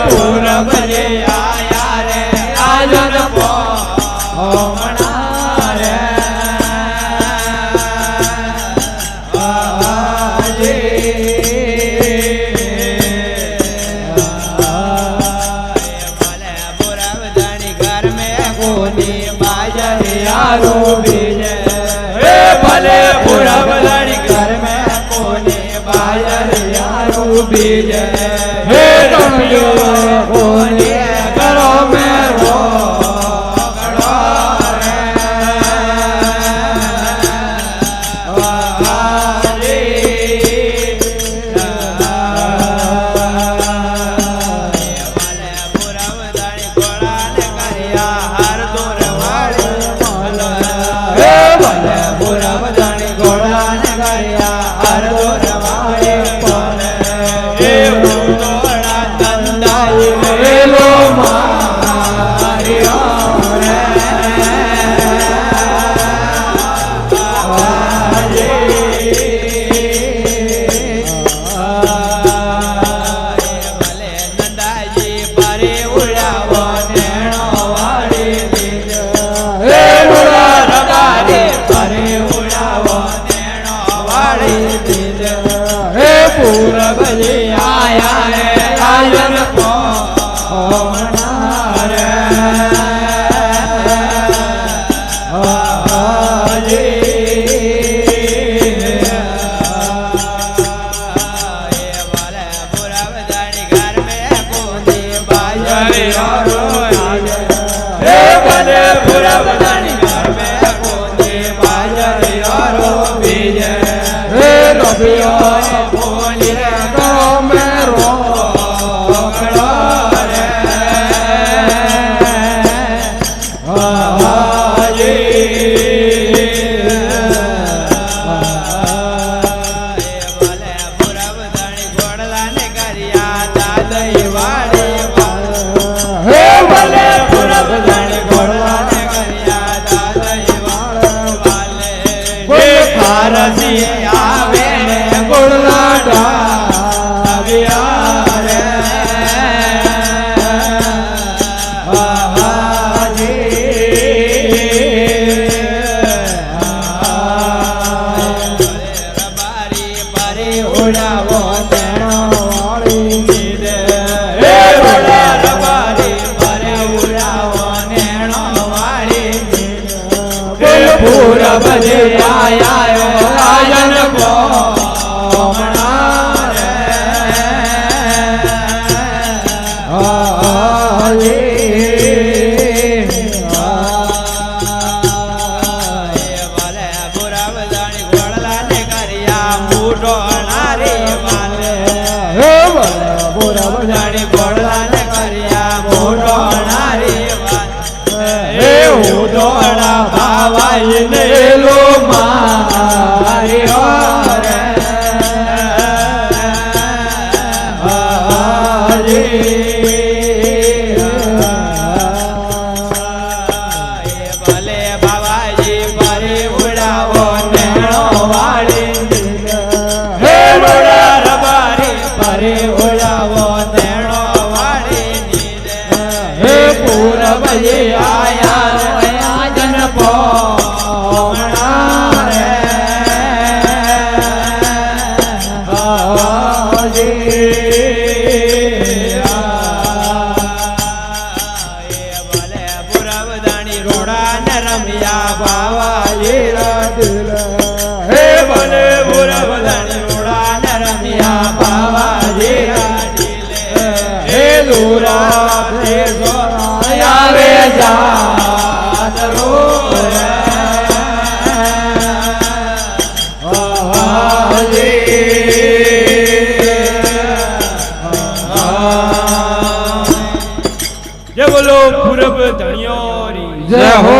પૂરબ રે આયા રે રાજન પોમણા રે यारो बीजे भले बुरा भलानी घर में कोने बाजार यारो बीजे हे रंगो कोने घरों में रो पूरब जी आया रे राजन पोमना रे भले पूरब जानी घर में कोने बाजार यारो हे भले पूरब जानी घर में कोने बाजार यारो बीजे हे रबिया आवे गुड़ला डाविया रे रबारी परे उड़ावो तेणो वाली दे रबारी परे उड़ावो नेणो वाली दे पूरब जी आया राजन पोमना रे भले बुरा बजानी घोड़ला ने करिया मूठो नारी माले भले बुरा बजानी घोड़ला ने करिया मूठो नारी माले उडोड़ा भावाई ने लो मारी रे भले बाबाजी परे उड़ावो नेणो वाली हे बड़ा रबारी परे उड़ावो नेणो वाली हे पूरब जी आया राजन पोमना रे भले पूरब दानी रोड़ा न रमिया बाबाजी दिल हे भले पूरब दानी रोड़ा न रमिया बाबाजी हे दूरा से सोया रे जा जय बोलो पूरब धनियोरी जय हो।